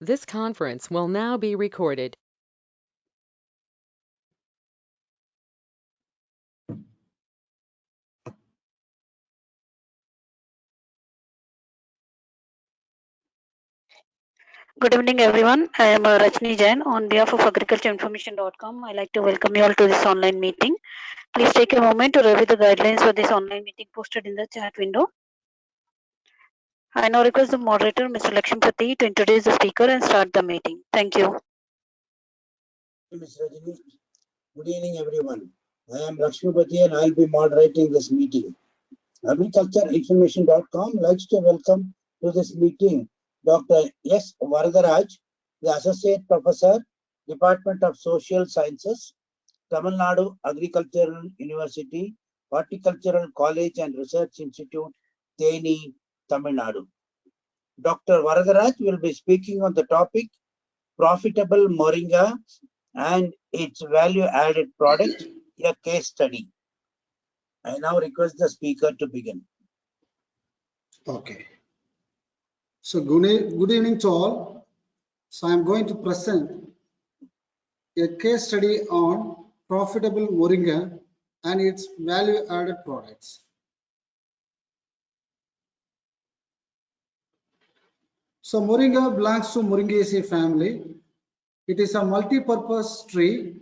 This conference will now be recorded. Good evening, everyone. I am Rajni Jain. On behalf of agricultureinformation.com, I'd like to welcome you all to this online meeting. Please take a moment to review the guidelines for this online meeting posted in the chat window. I now request the moderator, Mr. Lakshmipati, to introduce the speaker and start the meeting. Thank you. Ms. Rajini. Good evening, everyone. I am Lakshmipati and I'll be moderating this meeting. Agricultureinformation.com likes to welcome to this meeting Dr. S. Varadharaj, the Associate Professor, Department of Social Sciences, Tamilnadu Agricultural University, Horticultural College and Research Institute, Theni, Tamil Nadu. Dr. Varadharaj will be speaking on the topic Profitable Moringa and its value-added product, a case study. I now request the speaker to begin. Okay. So good evening to all. So I am going to present a case study on profitable Moringa and its value-added products. So Moringa belongs to Moringaceae family. It is a multi-purpose tree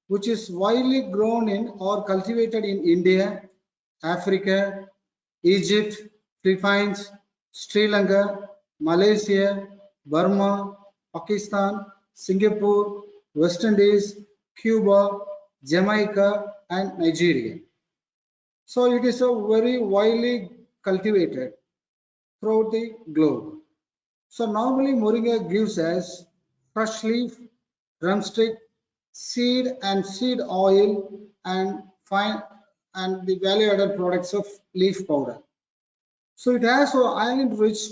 which is widely grown in or cultivated in India, Africa, Egypt, Philippines, Sri Lanka, Malaysia, Burma, Pakistan, Singapore, West Indies, Cuba, Jamaica, and Nigeria. So it is a very widely cultivated throughout the globe. So normally Moringa gives us fresh leaf, drumstick, seed and seed oil and the value-added products of leaf powder. So it has an iron-rich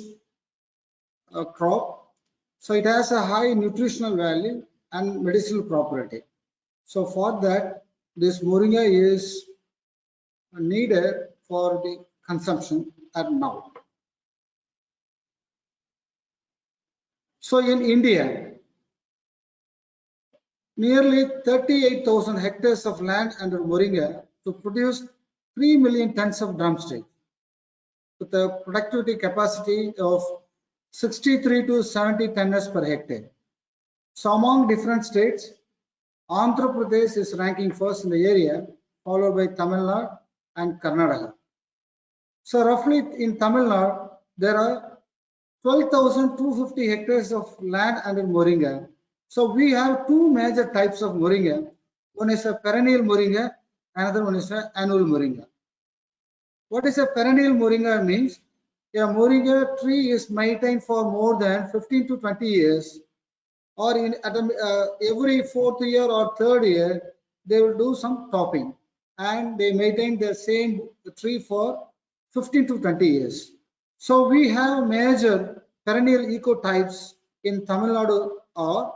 crop. So it has a high nutritional value and medicinal property. So for that, this Moringa is needed for the consumption at now. So in India, nearly 38,000 hectares of land under Moringa to produce 3 million tons of drumstick with a productivity capacity of 63 to 70 tons per hectare. So among different states, Andhra Pradesh is ranking first in the area, followed by Tamil Nadu and Karnataka. So roughly in Tamil Nadu, there are 12,250 hectares of land under Moringa. So we have two major types of Moringa. One is a perennial Moringa, another one is an annual Moringa. What is a perennial Moringa means? A Moringa tree is maintained for more than 15 to 20 years, or in every fourth year or third year, they will do some topping and they maintain the same tree for 15 to 20 years. So we have major perennial ecotypes in Tamil Nadu or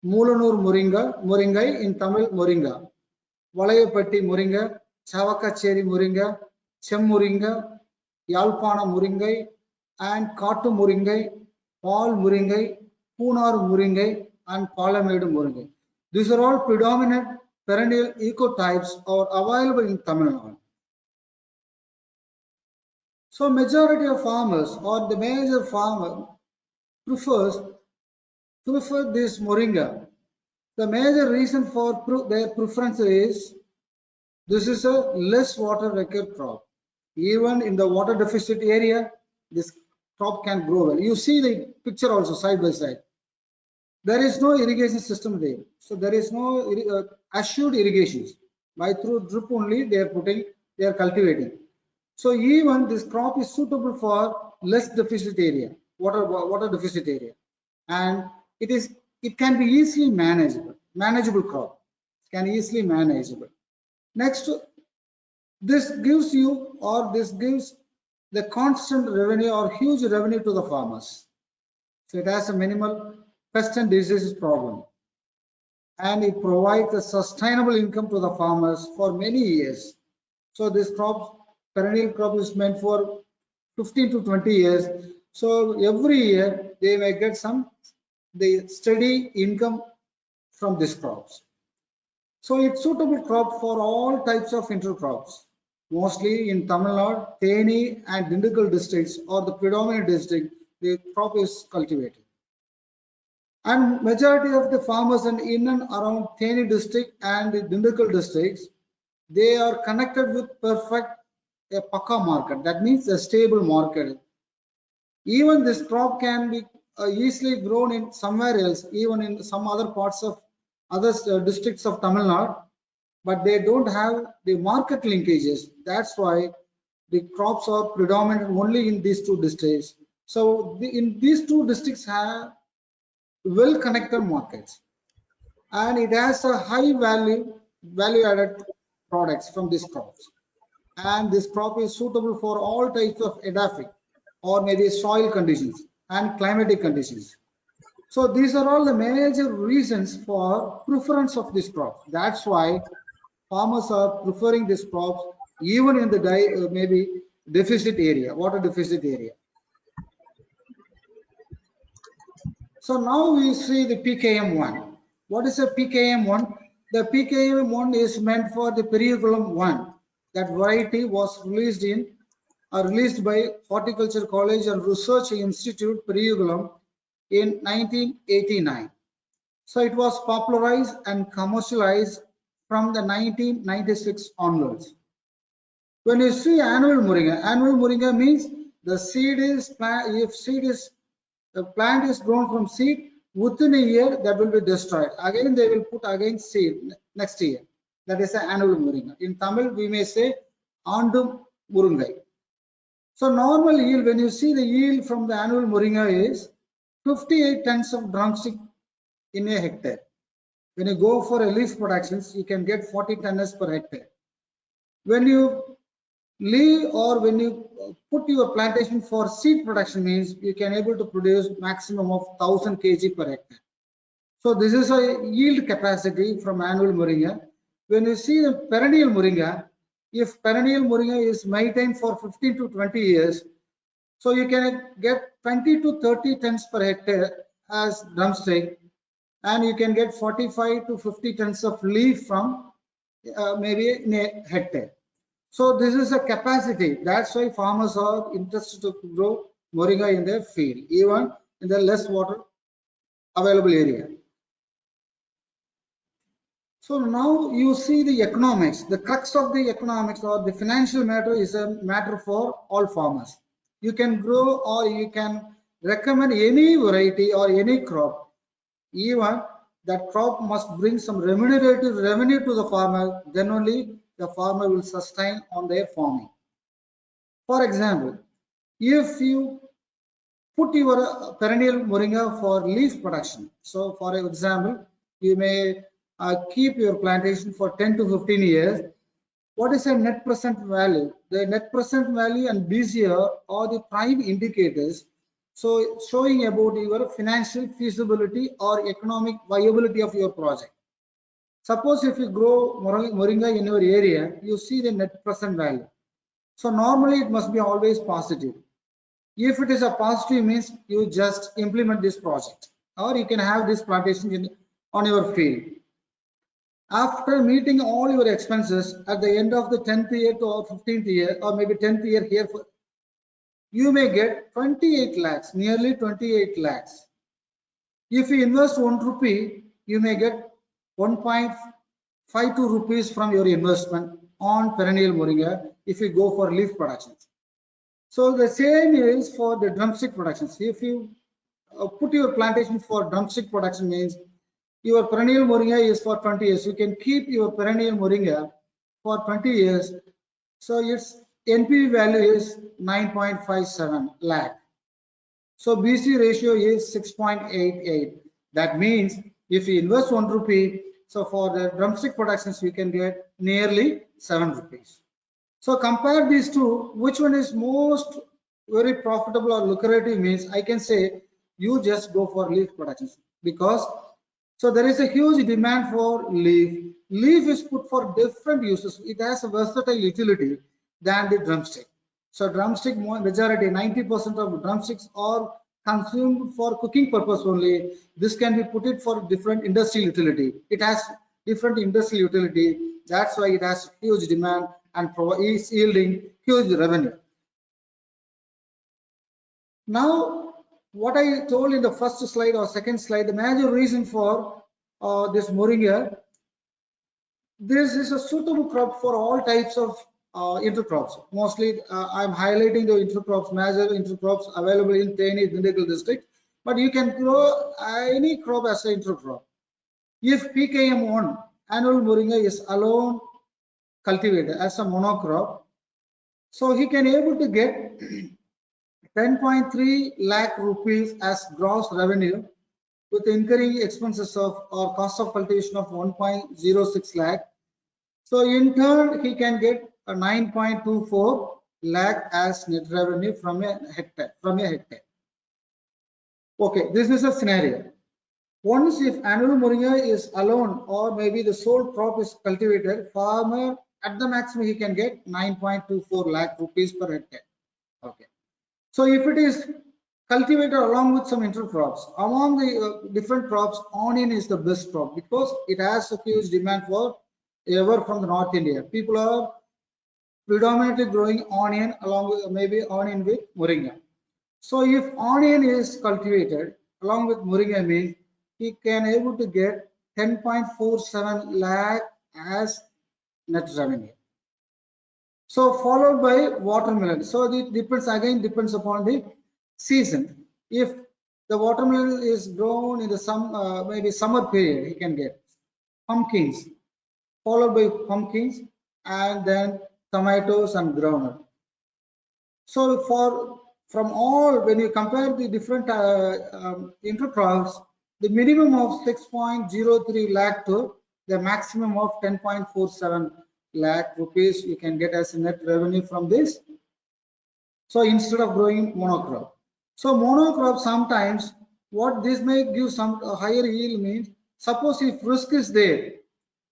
Mulanur Moringai in Tamil Moringa, Valayapatti Moringa, Chavakacheri Moringa, Chem Moringa, Yalpana Moringai, and Katu Moringai, Paul Moringai, Punar Moringai, and Palamade Moringai. These are all predominant perennial ecotypes are available in Tamil Nadu. So majority of farmers or the major farmer prefer this Moringa. The major reason for their preference is this is a less water required crop. Even in the water deficit area, this crop can grow well. You see the picture also side by side. There is no irrigation system there. So there is no assured irrigations. By through drip only they are cultivating. So even this crop is suitable for less deficit area, water deficit area. And it can be easily manageable crop. Can easily manageable. Next, this gives the constant revenue or huge revenue to the farmers. So it has a minimal pest and diseases problem, and it provides a sustainable income to the farmers for many years. So this perennial crop is meant for 15 to 20 years. So every year they may get some the steady income from these crops. So it's suitable crop for all types of intercrops. Mostly in Tamil Nadu, Theni and Dindigul districts are the predominant district the crop is cultivated. And majority of the farmers in and around Theni district and the Dindigul districts, they are connected with perfect a Paka market. That means a stable market. Even this crop can be easily grown in somewhere else, even in some other parts of other districts of Tamil Nadu, but they don't have the market linkages. That's why the crops are predominant only in these two districts. So in these two districts have well connected markets, and it has a high value added products from these crops. And this crop is suitable for all types of edaphic or maybe soil conditions and climatic conditions. So these are all the major reasons for preference of this crop. That's why farmers are preferring this crop even in the maybe deficit area, water deficit area. So now we see the PKM1. What is a PKM1? The PKM1 is meant for the Perioculum 1. That variety was released by Horticultural College and Research Institute Perioculum in 1989. So it was popularized and commercialized from the 1996 onwards. When you see annual Moringa means the seed is the plant is grown from seed, within a year that will be destroyed. Again they will put again seed next year. That is an annual Moringa. In Tamil we may say Andum Murungai. So normal yield, when you see the yield from the annual Moringa is 58 tons of drumstick in a hectare. When you go for a leaf productions, you can get 40 tons per hectare. When you leave or when you put your plantation for seed production means you can able to produce maximum of 1000 kg per hectare. So this is a yield capacity from annual Moringa. When you see the perennial Moringa, if perennial Moringa is maintained for 15 to 20 years, so you can get 20 to 30 tons per hectare as drumstick, and you can get 45 to 50 tons of leaf from maybe in a hectare. So this is a capacity. That's why farmers are interested to grow Moringa in their field, even in the less water available area. So now you see the economics. The crux of the economics or the financial matter is a matter for all farmers. You can grow or you can recommend any variety or any crop. Even that crop must bring some remunerative revenue to the farmer, then only the farmer will sustain on their farming. For example, if you put your perennial Moringa for leaf production, so for example, you may keep your plantation for 10 to 15 years. What is a net present value? The net present value and BCR are the prime indicators, so showing about your financial feasibility or economic viability of your project. Suppose if you grow Moringa in your area, you see the net present value. So normally it must be always positive. If it is a positive means you just implement this project, or you can have this plantation on your field. After meeting all your expenses at the end of the 10th year or 15th year or maybe 10th year here, you may get 28 lakhs, nearly 28 lakhs. If you invest 1 rupee, you may get 1.52 rupees from your investment on perennial Moringa if you go for leaf productions. So the same is for the drumstick productions. If you put your plantation for drumstick production means your perennial Moringa is for 20 years. You can keep your perennial Moringa for 20 years. So its NPV value is 9.57 lakh. So BC ratio is 6.88. That means if you invest 1 rupee, so for the drumstick productions, we can get nearly 7 rupees. So compare these two, which one is most very profitable or lucrative means I can say you just go for leaf productions, because so there is a huge demand for leaf. Leaf is put for different uses. It has a versatile utility than the drumstick. So drumstick majority, 90% of drumsticks are consumed for cooking purpose only. This can be put it for different industrial utility. It has different industrial utility. That's why it has huge demand and is yielding huge revenue. Now, what I told in the first slide or second slide, the major reason for this Moringa, this is a suitable crop for all types of intercrops. Mostly, I'm highlighting the intercrops, major intercrops available in Theni, Dindigul district. But you can grow any crop as an intercrop. If PKM1 annual Moringa is alone cultivated as a monocrop, so he can able to get 10.3 lakh rupees as gross revenue with incurring expenses of or cost of cultivation of 1.06 lakh. So in turn, he can get a 9.24 lakh as net revenue from a hectare. Okay, this is a scenario. Once if annual Moringa is alone or maybe the sole crop is cultivated, farmer at the maximum he can get 9.24 lakh rupees per hectare. Okay. So if it is cultivated along with some intercrops, among the different crops, onion is the best crop because it has a huge demand for ever from the North India. People are predominantly growing onion along with maybe onion with Moringa. So if onion is cultivated along with Moringa means he can able to get 10.47 lakh as net revenue. So followed by watermelon. So it depends upon the season. If the watermelon is grown in the maybe summer period, he can get pumpkins, followed by pumpkins, and then tomatoes and groundnut. So from all, when you compare the different intercrops, the minimum of 6.03 lakh to the maximum of 10.47 lakh rupees you can get as net revenue from this. So instead of growing monocrop. So monocrop sometimes what this may give some higher yield means, suppose if risk is there,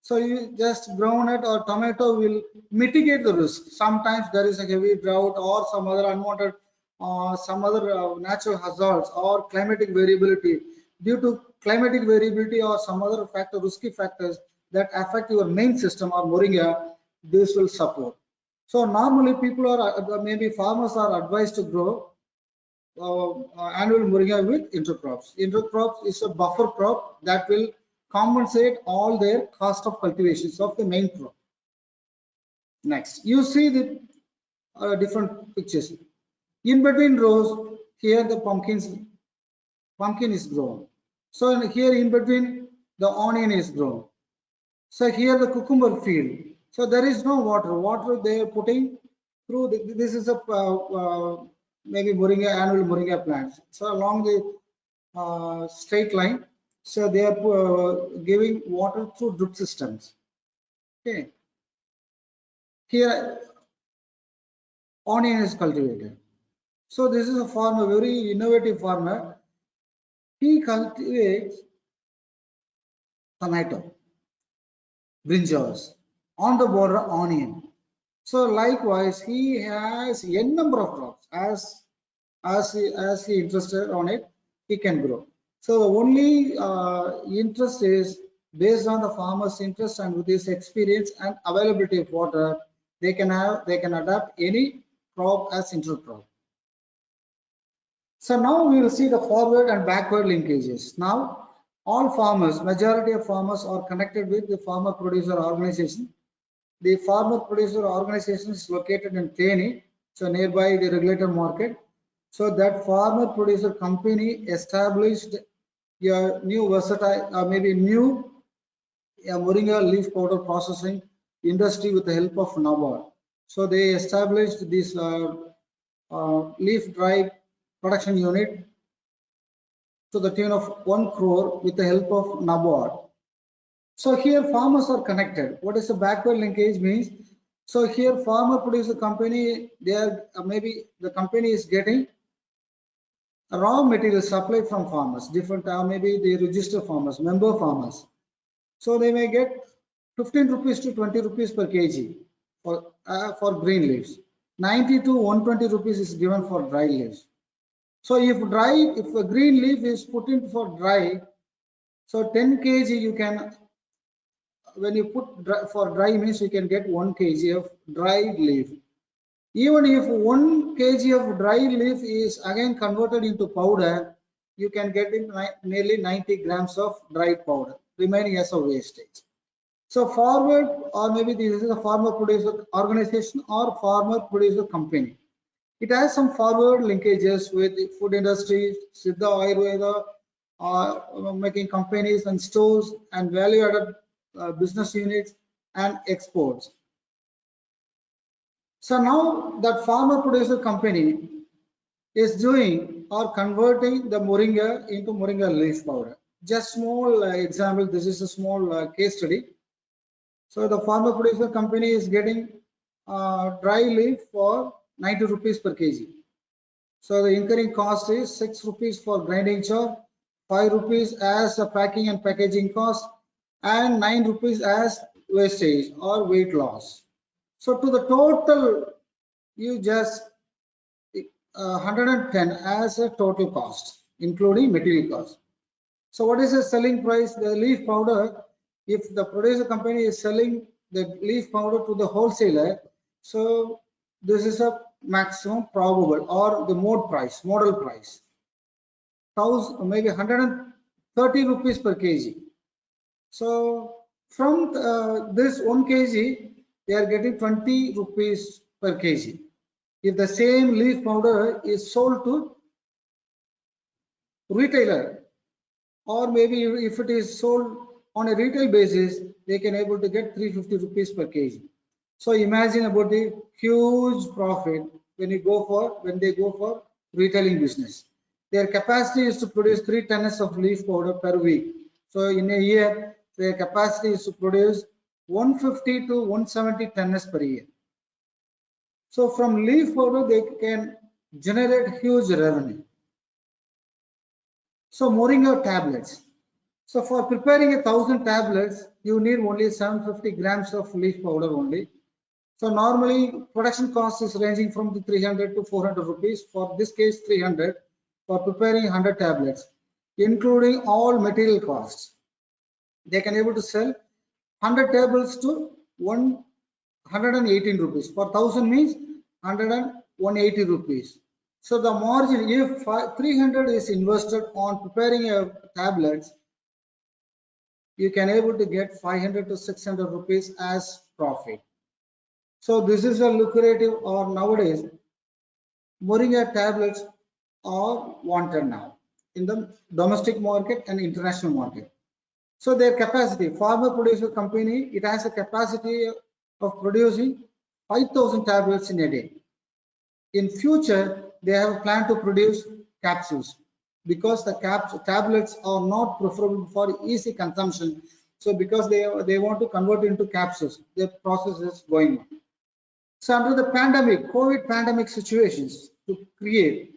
so you just groundnut or tomato will mitigate the risk. Sometimes there is a heavy drought or some other unwanted natural hazards or climatic variability. Due to climatic variability or some other factor, risky factors that affect your main system or Moringa, this will support. So normally people are maybe farmers are advised to grow annual Moringa with intercrops. Intercrops is a buffer crop that will compensate all their cost of cultivations of the main crop. Next, you see the different pictures. In between rows, here the pumpkin is grown. So here in between the onion is grown. So here the cucumber field. So there is no water. Water they are putting through. This is a maybe Moringa annual Moringa plants. So along the straight line, so they are giving water through drip systems. Okay. Here onion is cultivated. So this is a farmer, very innovative farmer. He cultivates tomato, brinjals, on the border onion. So likewise, he has a number of crops. As he interested on it, he can grow. So the only interest is based on the farmer's interest and with his experience and availability of water, they can adapt any crop as intercrop. So now we will see the forward and backward linkages. Now all farmers, majority of farmers are connected with the farmer producer organization. The farmer producer organization is located in Theni, so nearby the regulator market. So that farmer producer company established a new versatile, maybe new Moringa leaf powder processing industry with the help of NABARD. So they established this leaf dry production unit to the tune of 1 crore with the help of NABARD. So here farmers are connected. What is the backward linkage means? So here farmer producer company, they are maybe the company is getting raw material supplied from farmers, different maybe the registered farmers, member farmers. So they may get 15 rupees to 20 rupees per kg for green leaves. 90 to 120 rupees is given for dry leaves. So if a green leaf is put in for dry, so 10 kg you can, when you put for dry means you can get 1 kg of dried leaf. Even if 1 kg of dry leaf is again converted into powder, you can get in nearly 90 grams of dried powder remaining as a wastage. So forward, or maybe this is a farmer producer organization or farmer producer company. It has some forward linkages with the food industry, Siddha Ayurveda, making companies and stores and value-added business units and exports. So now that farmer producer company is doing or converting the Moringa into Moringa leaf powder. Just small example, this is a small case study. So the farmer producer company is getting dry leaf for 90 rupees per kg. So the incurring cost is 6 rupees for grinding charge, 5 rupees as a packing and packaging cost, and 9 rupees as wastage or weight loss. So to the total, you just 110 as a total cost, including material cost. So what is the selling price? The leaf powder, if the producer company is selling the leaf powder to the wholesaler, so this is a maximum probable or the model price, maybe 130 rupees per kg. So from this 1 kg, they are getting 20 rupees per kg. If the same leaf powder is sold to retailer, or maybe if it is sold on a retail basis, they can able to get 350 rupees per kg. So imagine about the huge profit when they go for retailing business. Their capacity is to produce 3 tons of leaf powder per week. So in a year, their capacity is to produce 150 to 170 tons per year. So from leaf powder, they can generate huge revenue. So Moringa tablets. So for preparing 1,000 tablets, you need only 750 grams of leaf powder only. So normally production cost is ranging from the 300 to 400 rupees. For this case, 300 for preparing 100 tablets, including all material costs. They can able to sell 100 tablets to 118 rupees. For 1,000 means 180 rupees. So the margin, if 300 is invested on preparing a tablets, you can able to get 500 to 600 rupees as profit. So this is a lucrative, or nowadays Moringa tablets are wanted now in the domestic market and international market. So their capacity, farmer producer company, it has a capacity of producing 5,000 tablets in a day. In future, they have a plan to produce capsules, because the tablets are not preferable for easy consumption. So because they want to convert into capsules, the process is going on. So under the pandemic, COVID pandemic situations, to create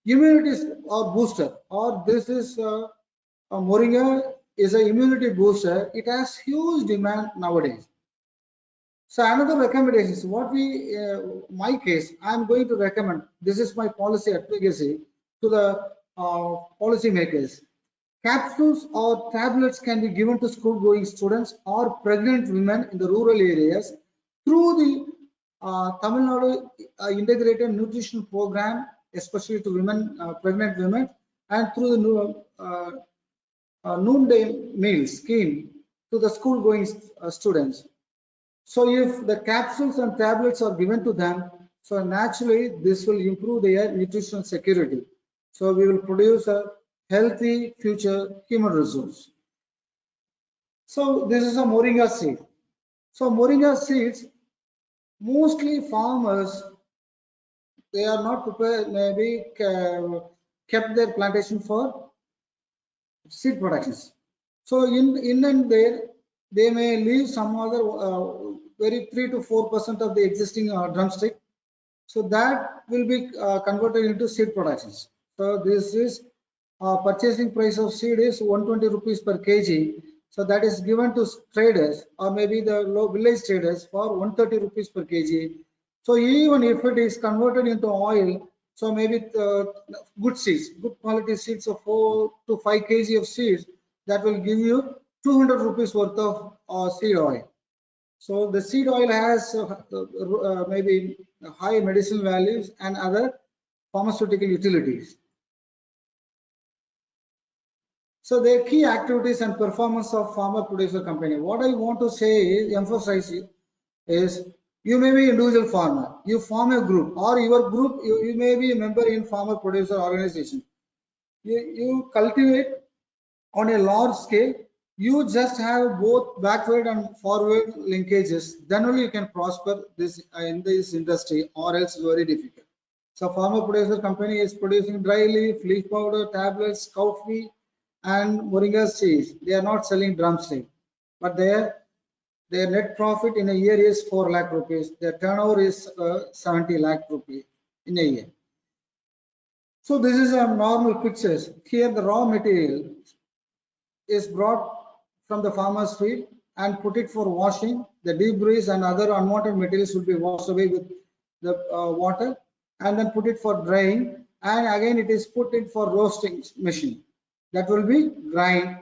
immunity or booster, or this is a Moringa is an immunity booster. It has huge demand nowadays. So another recommendation is what my case, I'm going to recommend, this is my policy advocacy to the policy makers. Capsules or tablets can be given to school going students or pregnant women in the rural areas through the Tamilnadu integrated nutrition program, especially to women, pregnant women, and through the noonday meal scheme to the school going students. So if the capsules and tablets are given to them, so naturally this will improve their nutritional security. So we will produce a healthy future human resource. So this is a Moringa seed. So Moringa seeds, mostly farmers, they are not prepared, maybe kept their plantation for seed productions. So in and there, they may leave some other very 3 to 4% of the existing drumstick. So that will be converted into seed productions. So this is purchasing price of seed is 120 rupees per kg. So that is given to traders or maybe the low village traders for 130 rupees per kg. So even if it is converted into oil, So maybe good seeds, good quality seeds of 4 to 5 kg of seeds, that will give you 200 rupees worth of seed oil. So the seed oil has maybe high medicinal values and other pharmaceutical utilities. So the key activities and performance of farmer producer company. What I want to say is, emphasize is, you may be individual farmer, you form a group, or your group, you may be a member in farmer producer organization. You cultivate on a large scale. You just have both backward and forward linkages, then only you can prosper this in this industry, or else very difficult. So farmer producer company is producing dry leaf, leaf powder, tablets, coffee, and moringa seeds. They are not selling drumstick, but their net profit in a year is 4 lakh rupees. Their turnover is 70 lakh rupees in a year. So this is a normal pictures. Here the raw material is brought from the farmer's field and put it for washing. The debris and other unwanted materials will be washed away with the water, and then put it for drying, and again it is put in for roasting machine, that will be grind.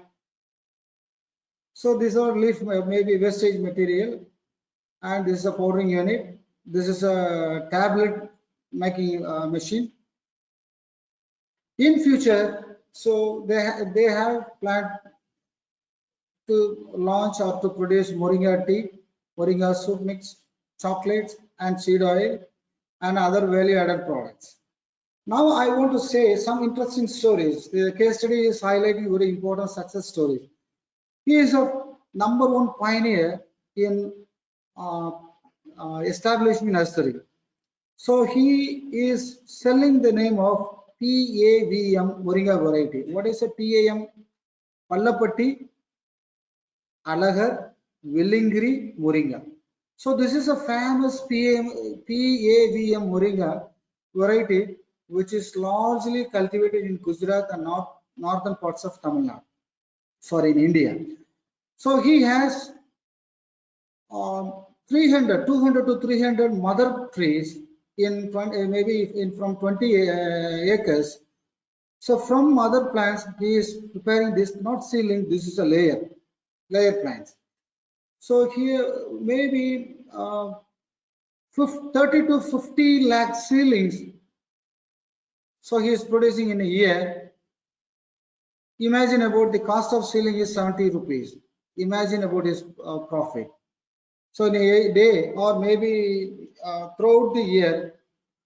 So these are leaf, maybe wastage material, and this is a powdering unit. This is a tablet making machine. In future, so they have planned to launch or to produce moringa tea, moringa soup mix, chocolates, and seed oil, and other value-added products. Now I want to say some interesting stories. The case study is highlighting very important success stories. He is a #1 pioneer in establishing nursery. So he is selling the name of PAVM Moringa variety. What is a PAM? Pallapatti, Alagar, Villingiri, Moringa. So this is a famous PAVM Moringa variety, which is largely cultivated in Gujarat and northern parts of Tamilnadu, in India. So he has 200 to 300 mother trees in from 20 acres. So from mother plants, he is preparing this, not seedling, this is a layer plants. So here maybe 30 to 50 lakh seedlings. So he is producing in a year. Imagine about the cost of seedling is 70 rupees. Imagine about his profit. So in a day, or maybe throughout the year,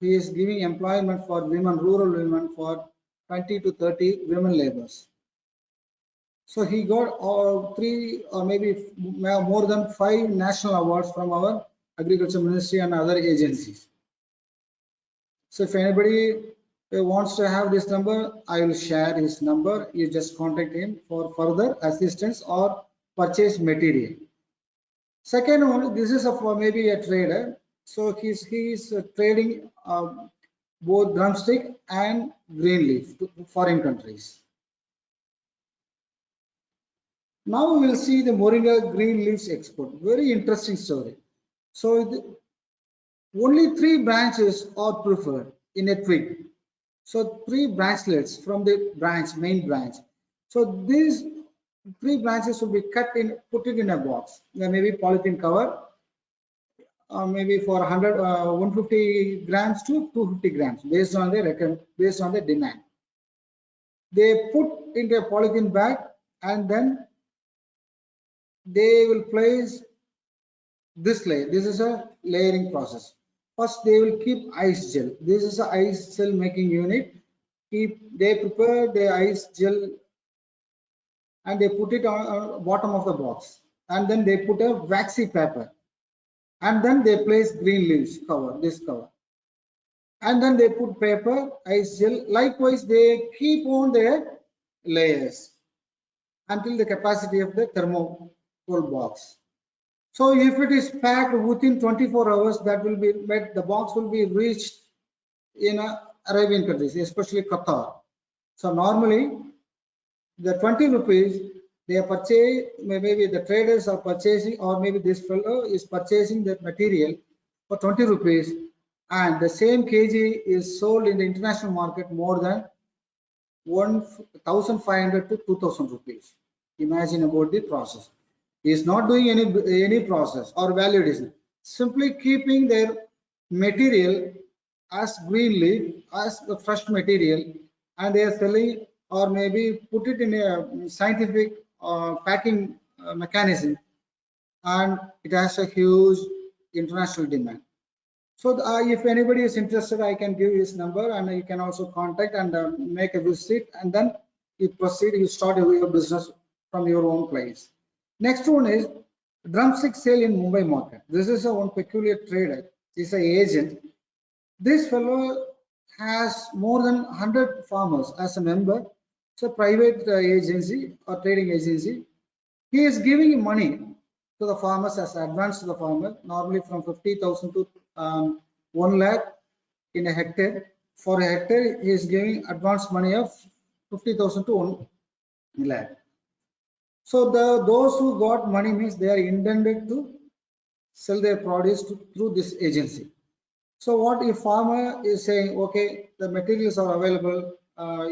he is giving employment for women, rural women, for 20 to 30 women laborers. So he got 3 or maybe more than 5 national awards from our Agriculture Ministry and other agencies. So if anybody wants to have this number, I will share his number. You just contact him for further assistance or purchase material. Second one, this is for maybe a trader. So he's trading both drumstick and green leaf to foreign countries. Now we will see the Moringa green leaves export. Very interesting story. So only 3 branches are preferred in a twig. So 3 branchlets from the main branch. So these 3 branches will be put it in a box. Maybe polythene cover, maybe for 150 grams to 250 grams based on the demand. They put into a polythene bag, and then they will place this layer. This is a layering process. First, they will keep ice gel. This is an ice gel making unit. They prepare the ice gel and they put it on bottom of the box, and then they put a waxy paper, and then they place green leaves cover, this cover, and then they put paper, ice gel. Likewise, they keep on their layers until the capacity of the thermocol box. So if it is packed within 24 hours, that will be met, the box will be reached in Arabian countries, especially Qatar. So normally the 20 rupees they are purchasing, maybe the traders are purchasing, or maybe this fellow is purchasing that material for 20 rupees. and the same kg is sold in the international market more than 1,500 to 2,000 rupees. Imagine about the process. He is not doing any process or value addition, simply keeping their material as green leaf, as the fresh material, and they are selling, or maybe put it in a scientific packing mechanism, and it has a huge international demand. So if anybody is interested, I can give his number, and you can also contact and make a visit, and then you proceed, you start your business from your own place. Next one is drumstick sale in Mumbai market. This is a one peculiar trader. He's an agent. This fellow has more than 100 farmers as a member. It's a private agency or trading agency. He is giving money to the farmers as advance to the farmer, normally from 50,000 to 1 lakh in a hectare. For a hectare, he is giving advance money of 50,000 to 1 lakh. So those who got money means they are intended to sell their produce through this agency. So what if farmer is saying, okay, the materials are available,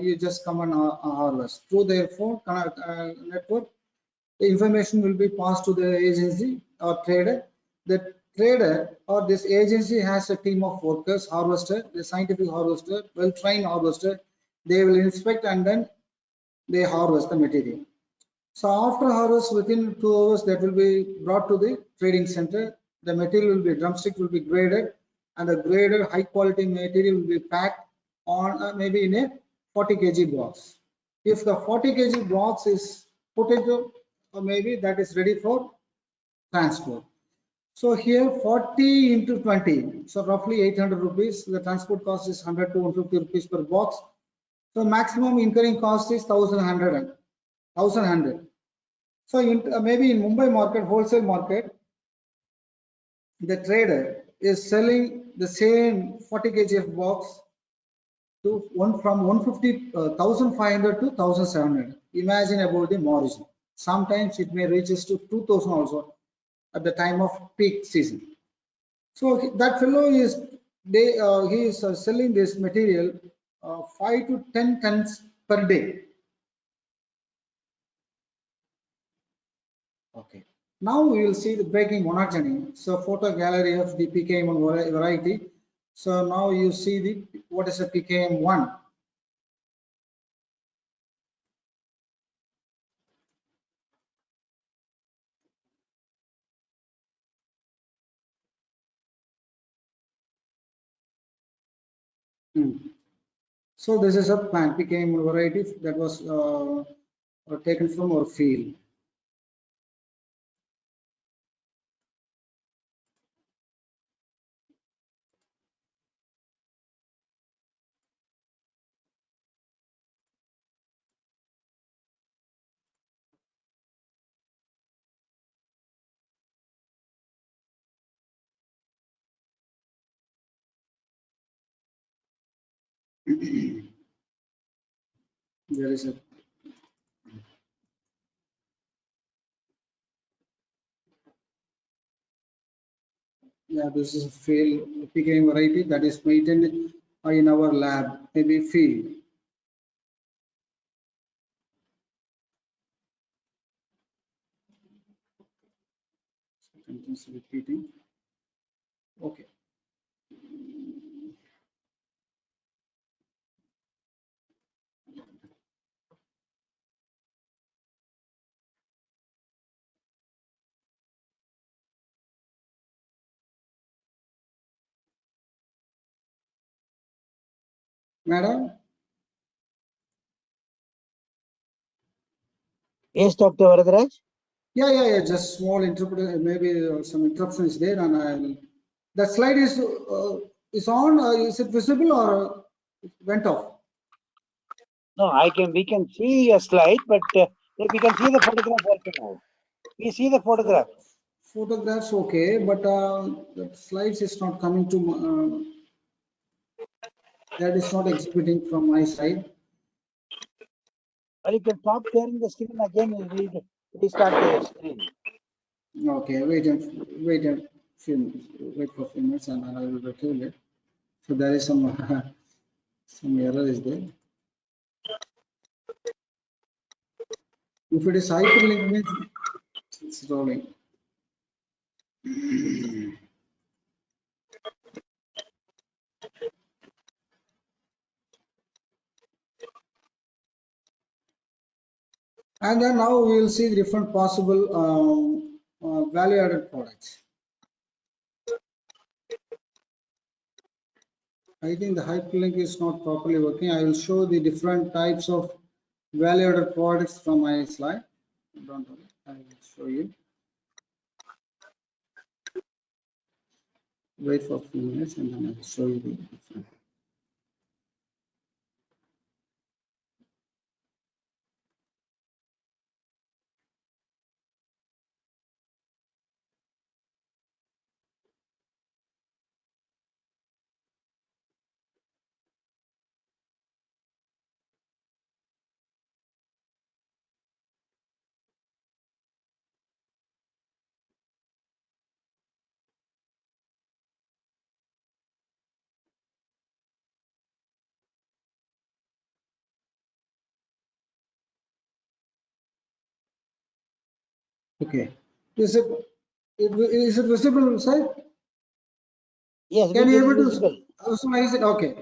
you just come and harvest through their phone network. The information will be passed to the agency or trader. The trader or this agency has a team of workers, harvester, the scientific harvester, well-trained harvester. They will inspect and then they harvest the material. So after harvest, within 2 hours, that will be brought to the trading center. The material will be, drumstick will be graded, and the graded high quality material will be packed on maybe in a 40 kg box. If the 40 kg box is put into, or maybe that is ready for transport. So here 40 into 20, so roughly 800 rupees. The transport cost is 100 to 150 rupees per box. So maximum incurring cost is 1,100. So maybe in Mumbai market, wholesale market, the trader is selling the same 40 kg of box to from 1,500 to 1,700. Imagine about the margin. Sometimes it may reaches to 2,000 also at the time of peak season. So that fellow is he is selling this material 5 to 10 tons per day. Okay. Now we will see the breaking monotony. So photo gallery of the PKM1 variety. So now you see the what is a PKM1. So this is a plant PKM1 variety that was taken from our field. There is a this is a field PKM variety that is maintained in our lab, maybe field. Sentence repeating. Okay. Madam? Yes, Dr. Varadharaj. Yeah. Just small interpretation. Maybe some interruption is there, and I'll. The slide is on. Is it visible or it went off? No, we can see a slide, but we can see the photograph also now. We see the photograph. Photographs okay, but the slides is not coming to. That is not exhibiting from my side. Or you can stop sharing the screen again and restart the screen. Okay, wait a few minutes. Wait for a few minutes, and I will retrieve it. So there is some some error is there. If it is hyperlink means it's rolling. And then now we will see different possible value added products. I think the hyperlink is not properly working. I will show the different types of value added products from my slide. Don't worry, I will show you. Wait for a few minutes and then I will show you the different. Okay, is it visible, sir? Yes, Can it you is able to visible. visualize it? Okay.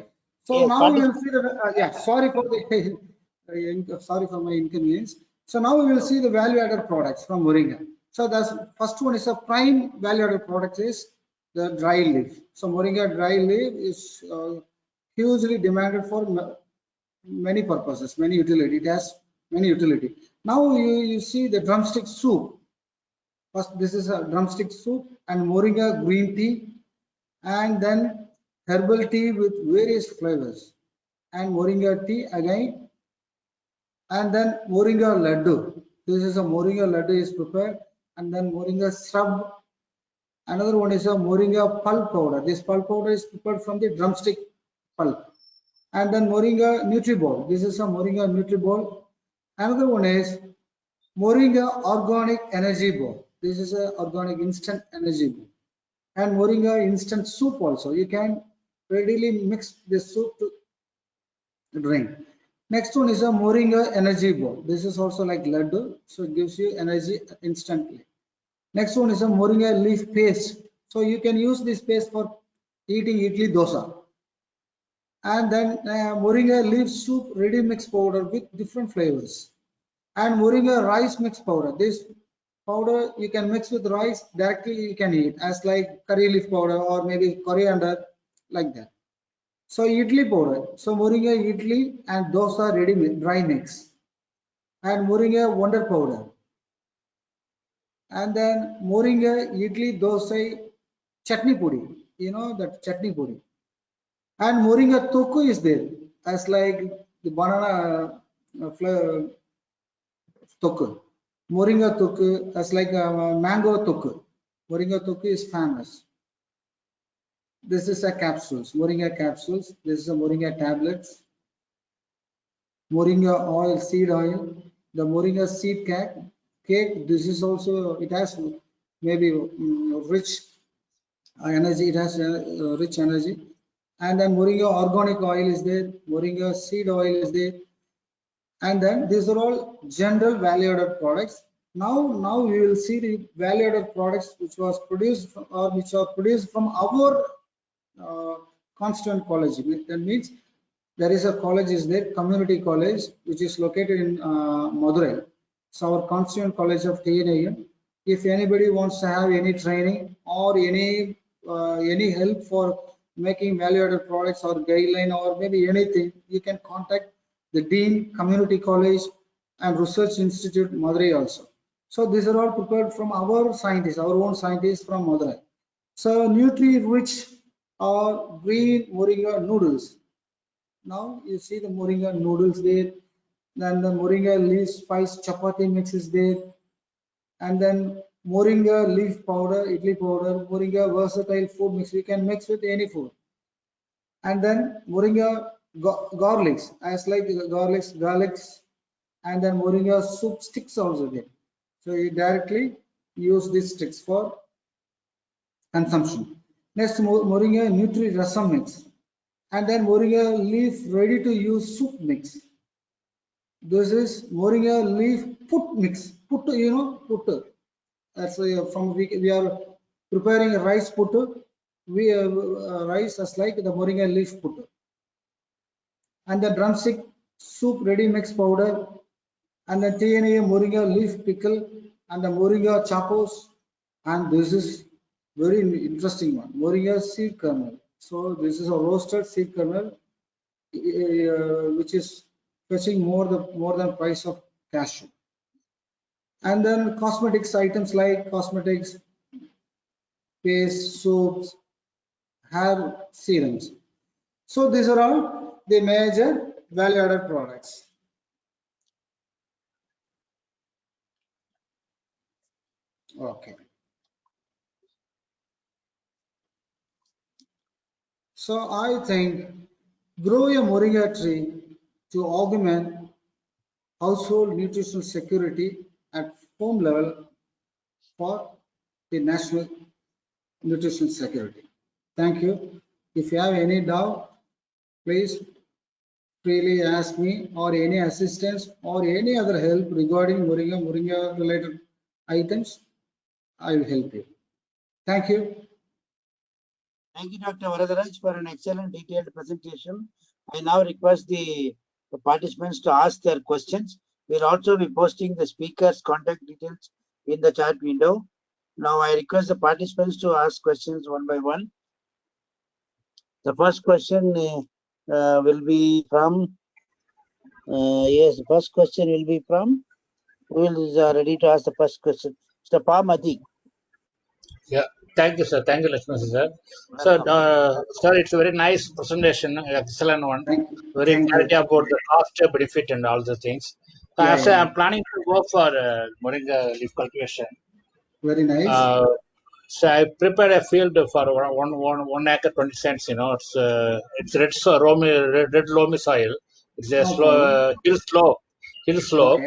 So Yes, now we will see the yeah. Sorry for the sorry for my inconvenience. So now we will see the value-added products from Moringa. So the first one is a prime value-added product is the dry leaf. So Moringa dry leaf is hugely demanded for many purposes, many utility. It has many utility. Now you see the drumstick soup. First, this is a drumstick soup and Moringa green tea, and then herbal tea with various flavors, and Moringa tea again, and then Moringa laddu. This is a Moringa laddu is prepared, and then Moringa shrub. Another one is a Moringa pulp powder. This pulp powder is prepared from the drumstick pulp. And then Moringa Nutriball. This is a Moringa Nutriball. Another one is Moringa Organic Energy Ball. This is a organic instant energy ball. And Moringa instant soup also. You can readily mix this soup to drink. Next one is a Moringa Energy Ball. This is also like laddu, so it gives you energy instantly. Next one is a Moringa leaf paste. So you can use this paste for eating idli dosa. And then Moringa leaf soup ready mix powder with different flavors. And Moringa rice mix powder. This powder you can mix with rice directly, you can eat as like curry leaf powder or maybe coriander, like that. So idli powder. So Moringa idli and dosa ready mix, dry mix. And Moringa wonder powder. And then Moringa idli dosa chutney pudi. You know that chutney pudi. And Moringa toku is there as like the banana toku. Moringa toku as like mango toku. Moringa toku is famous. This is a capsules, Moringa capsules. This is a Moringa tablets. Moringa oil, seed oil. The Moringa seed cake. This is also, it has maybe rich energy. It has rich energy. And then Moringa organic oil is there. Moringa seed oil is there. And then these are all general value-added products. Now we will see the value-added products which was produced from, or which are produced from our constituent college. That means there is a college is there, community college, which is located in Madurai. So our constituent college of Theni. If anybody wants to have any training or any help for making value-added products or guideline or maybe anything, you can contact the Dean, Community College and Research Institute, Madurai also. So these are all prepared from our scientists, our own scientists from Madurai. So nutri-rich or green Moringa noodles. Now you see the Moringa noodles there. Then the Moringa leaf spice chapati mix is there. And then Moringa leaf powder, idli powder, Moringa versatile food mix. You can mix with any food. And then Moringa garlics, as like garlics, and then Moringa soup sticks also there. So you directly use these sticks for consumption. Next, Moringa Nutri Rasam mix. and then Moringa leaf ready to use soup mix. This is Moringa leaf put mix. Put, put. That's we are preparing a rice put. We rice as like the Moringa leaf put. And the drumstick soup ready mix powder, and the Theni Moringa leaf pickle, and the Moringa chapos, and this is very interesting one, Moringa seed kernel. So this is a roasted seed kernel, which is fetching more than price of cashew. And then cosmetics items like cosmetics, paste, soaps, hair serums. So these are all the major value-added products. Okay. So I think grow a Moringa tree to augment household nutritional security at home level for the national nutritional security. Thank you. If you have any doubt, please freely ask me, or any assistance or any other help regarding Moringa related items. I will help you. Thank you. Thank you, Dr. Varadharaj, for an excellent detailed presentation. I now request the participants to ask their questions. We'll also be posting the speaker's contact details in the chat window. Now I request the participants to ask questions one by one. The first question will be from, yes, the first question will be from, who is ready to ask the first question? Mr. Pamati. Yeah, thank you, sir. Thank you, Lakshman sir. So, sir, it's a very nice presentation, excellent one. Very clarity about the cost, benefit, and all the things. So, I'm planning to go for Moringa leaf cultivation. Very nice. So I prepared a field for 1 acre 20 cents. It's red loamy soil. It's a hill slope.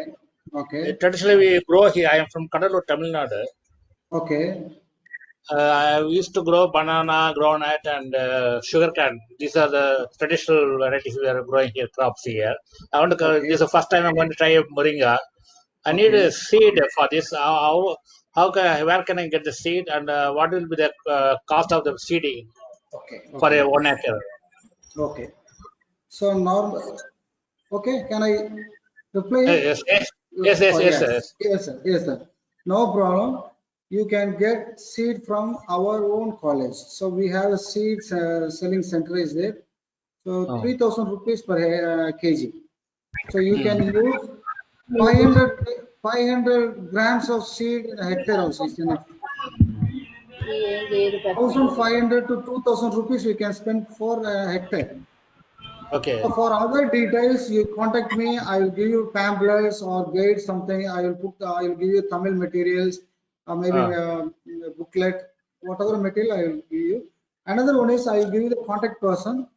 Okay. Traditionally, we grow here. I am from Kadalur, Tamilnadu. Okay. I used to grow banana, groundnut, and sugarcane. These are the traditional varieties we are growing here, crops here. I want to. This is the first time I'm going to try Moringa. I need a seed for this. Where can I get the seed, and what will be the cost of the seeding for a 1 acre? Okay. So normal. Okay. Can I reply? Yes, sir. No problem. You can get seed from our own college. So we have a seed selling center is there. So 3,000 rupees per kg. So you can use 500 grams of seed in a hectare also is enough. 1,500 to 2,000 rupees we can spend for a hectare. Okay. So for other details, you contact me. I will give you pamphlets or guide something. I will give you Tamil materials, maybe a booklet, whatever material I will give you. Another one is I will give you the contact person.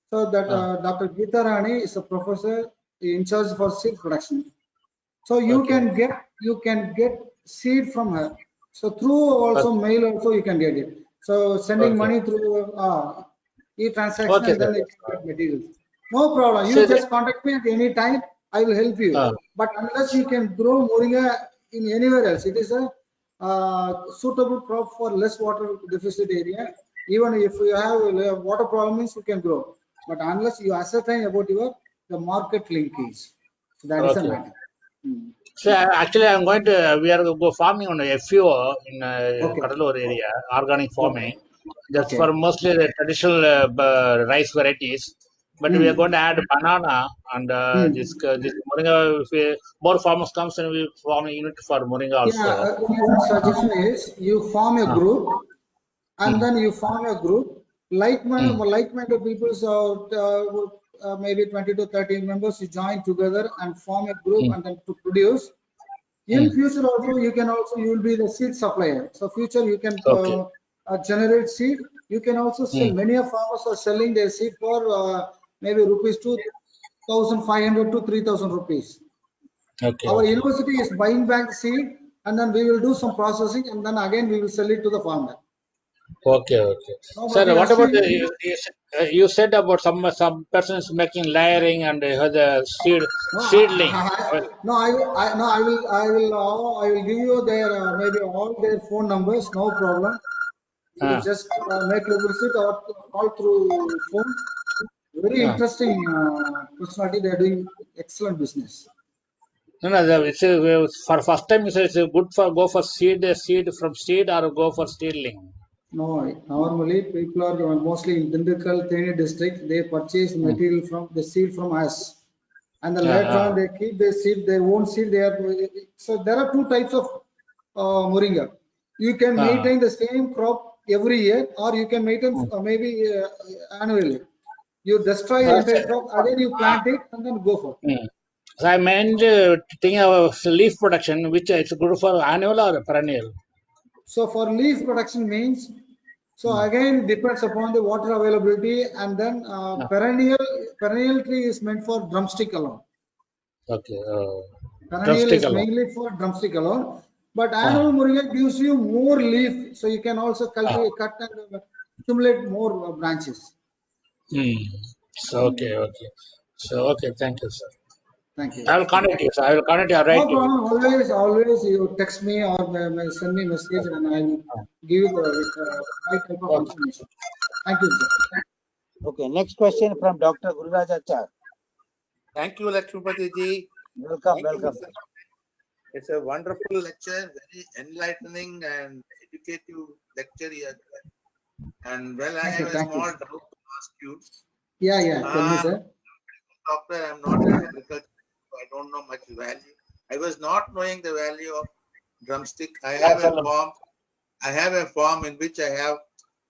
So that Dr. Geeta Rani is a professor in charge for seed production. So you can get seed from her. So through also mail also you can get it. So sending money through e-transaction and then you can get materials. No problem. You just contact me at any time. I will help you. But unless you can grow Moringa in anywhere else, it is a suitable crop for less water deficit area. Even if you have water problems, you can grow. But unless you ascertain about the market linkage, so that is a matter. So actually, we are going to go farming on a FUO in Kadalur area, organic farming. That's for mostly the traditional rice varieties. But we are going to add banana and this Moringa. If more farmers comes and we form a unit for Moringa also. Yeah, one suggestion is you form a group, and then you form a group like-minded people. So maybe 20 to 30 members you join together and form a group and then to produce. In future also you will be the seed supplier. So future you can generate seed. You can also sell. Many of farmers are selling their seed for maybe rupees 2,500 to 3,000 rupees. Our university is buying back the seed, and then we will do some processing, and then again we will sell it to the farmer. Okay, okay. No, but Sir, we what are about seeing. you said about some persons making layering and the No, seedling. no, I will give you their maybe all their phone numbers. No problem. You Uh, just make a visit or call through phone. Very uh. interesting personality. They are doing excellent business. No, no, for first time you said it's good for go for seed from seed or go for seedling. No, normally people are mostly in Dindigul, Theni district. They purchase Hmm. material from the seed from us, and then later Uh, on they keep their seed, their own seed. They are so there are two types of moringa. You can uh, maintain the same crop every year, or you can maintain maybe annually. You destroy the entire crop, again you plant it, and then go for. hmm. So I meant thinking of leaf production, which is good for annual or perennial. So for leaf production means, so Hmm. again depends upon the water availability, and then Uh, perennial tree is meant for drumstick alone. okay. Perennial Drumstick is alone. mainly for drumstick alone, but Uh, annual moringa gives you more leaf, so you can also uh, cultivate, cut and accumulate more branches. hmm. So, okay, okay. So, okay, thank you, sir. Thank you. I will Thank you. contact you, sir. I will contact you or No write you. problem. Always you text me or send me message, and I will give you the right type of Okay. information. Thank you, sir. Okay, next question from Dr. Gururajachar. Thank you, Lakshmipati ji. Welcome, Thank you, welcome. Mr. It's a wonderful lecture, very enlightening and educative lecture here. And well, I Thank you. have a Thank small you. doubt to ask you. Yeah. Tell me, sir. Doctor, I'm not in agriculture, so I don't know much value. I was not knowing the value of drumstick. I have a Absolutely. farm. I have a farm in which I have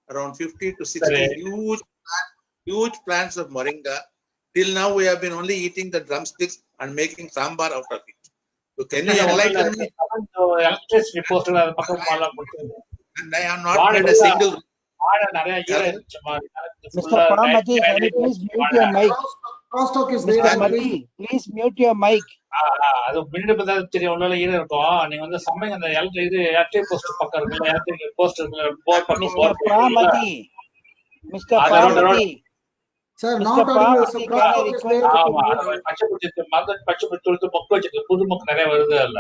around 50 to 60 Correct. huge plants of moringa. Till now, we have been only eating the drumsticks and making sambar out of it. So can you enlighten me? Electricity poster அது பக்கம் மேல கொடுத்துருங்க And I have not வாழை made a ஃபுல்லா single. வாழை நிறைய ஈரம் Hello? இருந்துச்சு மாதிரி Mr. ஃபுல்லா Paramati, can you tight please வச்சு mute வாழை your mic? Crosstalk is there, Mr. so please. Mati, please mute your mic. அது மின்னு பார்த்தா தெரியும் உள்ள ஈரம் இருக்கும் நீங்க வந்து சமைங்க அந்த இது எலக்ட்ரிக் போஸ்ட் பக்கம் இருக்குல்ல எலக்ட்ரிக் போஸ்ட் இருக்குல்ல போர் பக்கம் Mr. போர் போயிருக்குல்ல Paramati, Mr. அது road Paramati, Sir, Mr. not audible. So Paramati, can I crosstalk is request? there. So ஆமா please அது mute. பச்சை பிடிச்சி மருந்து பச்சை பிடிச்சி தொழுத்து மொக்கு வச்சிருக்கு புது மொக்கு நிறைய வருது இல்ல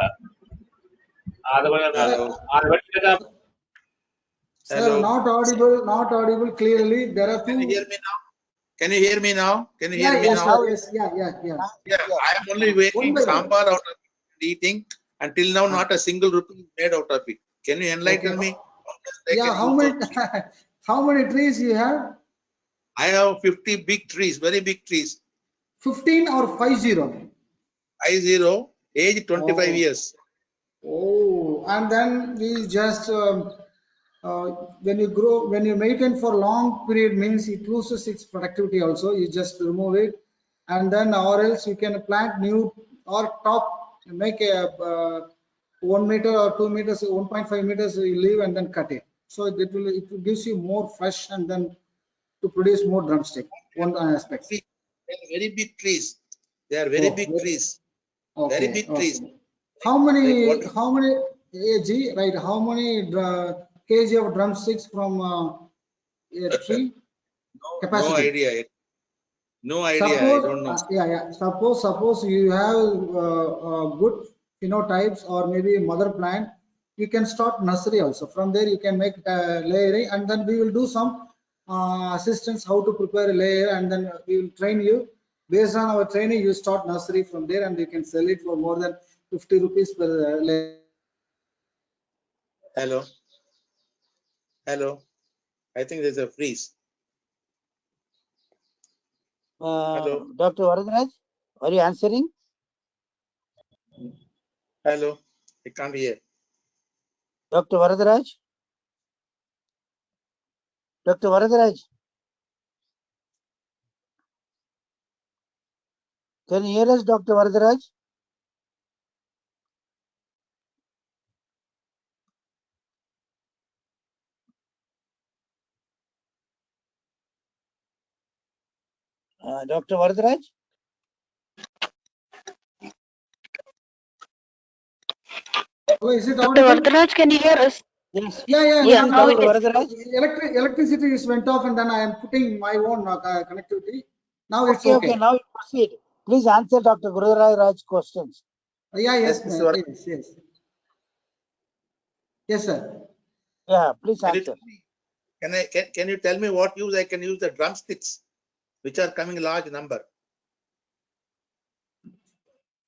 அது Sir, Hello? அது வெட்டி sir, Hello? not audible clearly. There are Can you two. hear me now? Can you hear me now? Can you hear Yeah, me Yes, yes, now? sir. now Yes, yeah. now Yeah, yes. I am only One making by one. sambar out of it and eating. Until now, Ah, not a single rupee is made out of it. Can you okay. enlighten me? How much I Yeah, can use those trees? how many trees you have? I have 50 big trees, very big trees. 15 or 50? 50, age 25 Oh, years. and then we just uh, when you maintain for long period means it loses its productivity also. You just remove it, and then or else you can plant new or top make a 1 meter or 2 meters, 1.5 meters you leave and then cut it. So it gives you more fresh and then to produce more drumstick. One aspect. They are very big trees. They are very Oh, big trees. Very okay, big trees. okay. Like what? How many kg, right? How many kg of drumsticks from a tree No capacity? idea. No idea. I Suppose, don't know. yeah. Suppose you have good phenotypes or maybe mother plant, you can start nursery also. From there, you can make layering, and then we will do some assistance how to prepare a layer, and then we will train you. Based on our training, you start nursery from there, and you can sell it for more than 50 rupees per layer. Hello. Hello. I think there's a freeze. Hello. Dr. Varadharaj, are you answering? Hello. I can't hear. Dr. Varadharaj? Dr. Varadharaj, can you hear us, Dr. Varadharaj? Dr. Varadharaj? Oh, is it Dr. audible? Varadharaj, can you hear us? Yes. Yeah. Yeah, Please, now Dr. it is. Varadharaj. Electricity is went off, and then I am putting my own connectivity. Now it's Okay, okay. now you proceed. Please answer Dr. Varadharaj questions. Yeah, yes, Yes, Mr. yes, sir. Yeah, please Can you answer. tell me, can you tell me what use I can use the drumsticks, which are coming large number?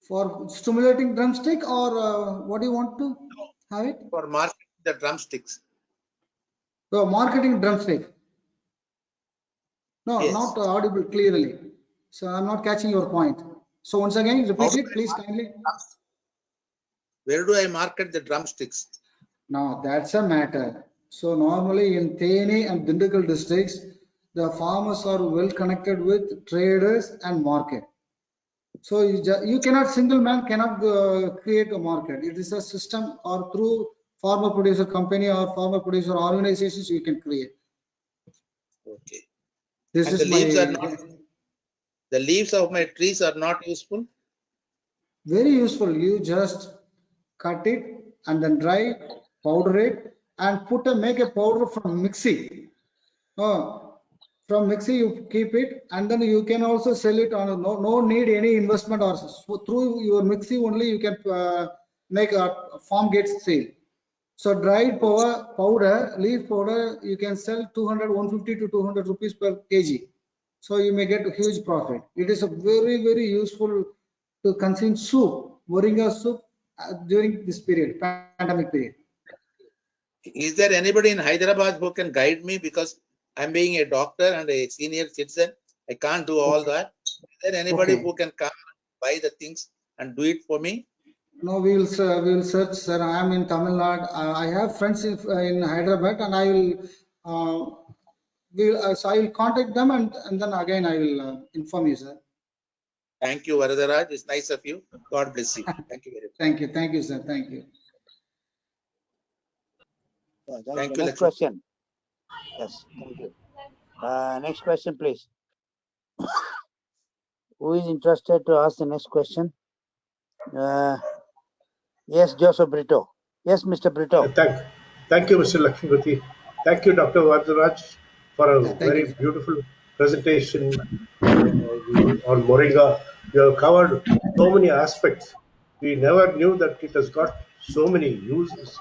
For stimulating drumstick, or what do you want to have it? For marketing the drumsticks? So marketing drumstick. No, Yes. not audible clearly. So I'm not catching your point. So once again, How repeat do it, I please market kindly. the drumsticks? Where do I market the drumsticks? Now that's a matter. So normally in Theni and Dindigul districts, the farmers are well connected with traders and market. So you cannot, single man cannot create a market. It is a system, or through farmer producer company or farmer producer organizations you can create. Okay. This And is my the leaves of my trees are not useful. very useful. You just cut it and then dry it, powder it, and make a powder from mixie. From mixie you keep it, and then you can also sell it on no need any investment, or so through your mixie only you can make a farm gets sale. So dried powder, leaf powder, you can sell 200, 150 to 200 rupees per kg. So you may get a huge profit. It is a very useful to consume soup, Moringa soup during this period, pandemic period. Is there anybody in Hyderabad who can guide me, because I'm being a doctor and a senior citizen? I can't do all that. Is there anybody Okay. who can come buy the things and do it for me? No, we will search, sir. I am in Tamil Nadu. I have friends in Hyderabad, and so I will contact them, and then again I will inform you, sir. Thank you, Varadharaj. It's nice of you. God bless you. Thank you very much. Thank you, sir. Thank you. Thank you, Next Lakshmi. question. Yes, thank you. Next question, please. Who is interested to ask the next question? Yes, Joseph Brito. Yes, Mr. Brito. Thank you, Mr. Lakshmipati. Thank you, Dr. Varadharaj, for a Yeah, thank very you, sir. beautiful presentation on Moringa. You have covered so many aspects. We never knew that it has got so many uses.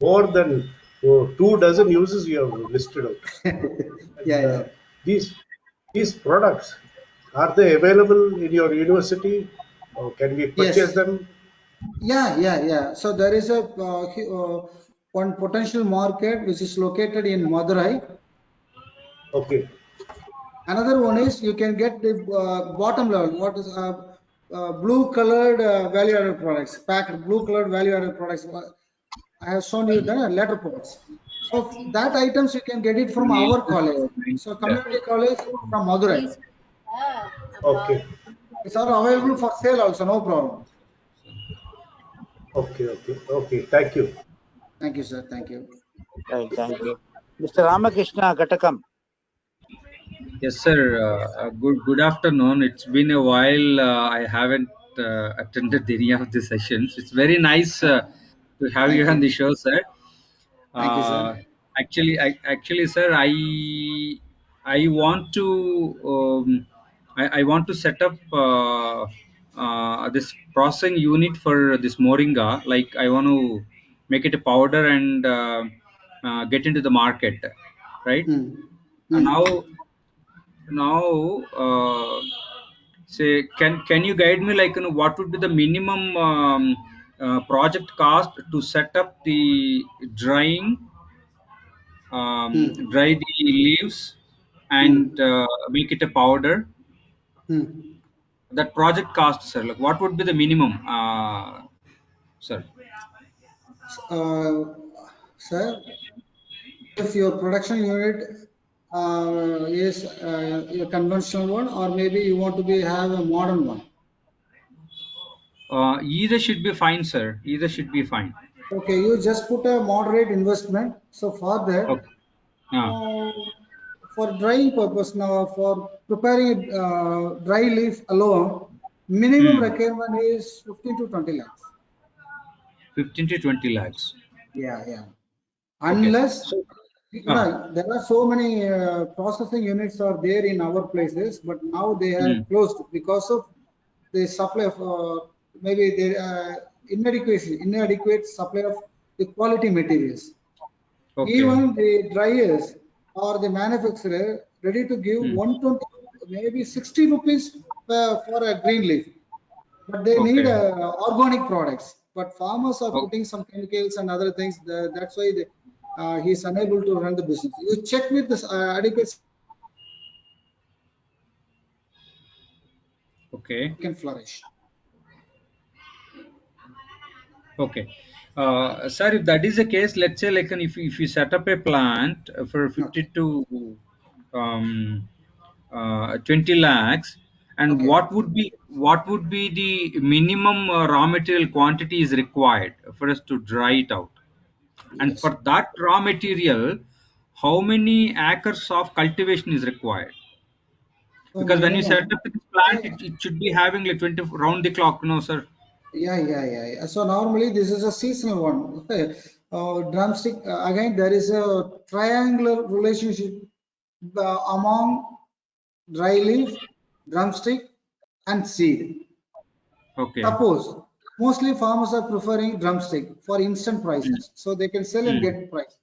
More than 2 dozen uses you have listed out. And Yeah. these products, are they available in your university? Or can we purchase Yes. them? Yeah. So there is a one potential market which is located in Madurai. Okay. Another one is you can get the bottom level, what is blue colored value added products, packed blue colored value added products. I have shown you the letter pods. So that items you can get it from our college. So community college from Madurai. Okay. It's all available for sale also, no problem. Okay. Thank you. Thank you, sir. Thank you. Right, thank you. Mr. Ramakrishna Katakam. Yes, sir. Good afternoon. It's been a while. I haven't attended any of the sessions. It's very nice to have Thank you on you. the show, sir. Thank you, sir. Actually, sir, I want to I want to set up this processing unit for this moringa. Like I want to make it a powder and get into the market, right? Hmm. And Hmm. now say can you guide me, like, what would be the minimum project cost to set up the drying, Hmm. dry the leaves and Hmm. make it a powder? Hmm. That project cost, sir, like what would be the minimum, sir? Uh, Sir, if your production unit is a conventional one, or maybe you want to have a modern one. Either should be fine, sir. Either should be fine. Okay, you just put a moderate investment. So for that, Okay. uh, uh, for drying purpose now, for preparing dry leaf alone, minimum hmm, requirement is 15 to 20 lakhs. 15 to 20 lakhs. Yeah. Unless, So, there are so many processing units are there in our places, but now they are hmm, closed because of the supply of maybe the inadequate supply of the quality materials. okay. Even the dryers or the manufacturer ready to give Hmm, 120, maybe 60 rupees for a green leaf, but they need okay. organic products. But farmers are O- putting some chemicals and other things. That's why he's unable to run the business. You check with this adequate Okay. can flourish. Okay. Sir, if that is the case, let's say like if you set up a plant for 50 Okay. to 20 lakhs, and Okay. what would be the minimum raw material quantity is required for us to dry it out? And Yes. for that raw material, how many acres of cultivation is required? So Because when you set minimum. up this plant, Yeah. it should be having like 20 round the clock, no, sir. Yeah. So normally this is a seasonal one. Drumstick, again, there is a triangular relationship among dry leaf, drumstick, and seed. Okay. Suppose mostly farmers are preferring drumstick for instant Mm, prices, so they can sell and mm, get price.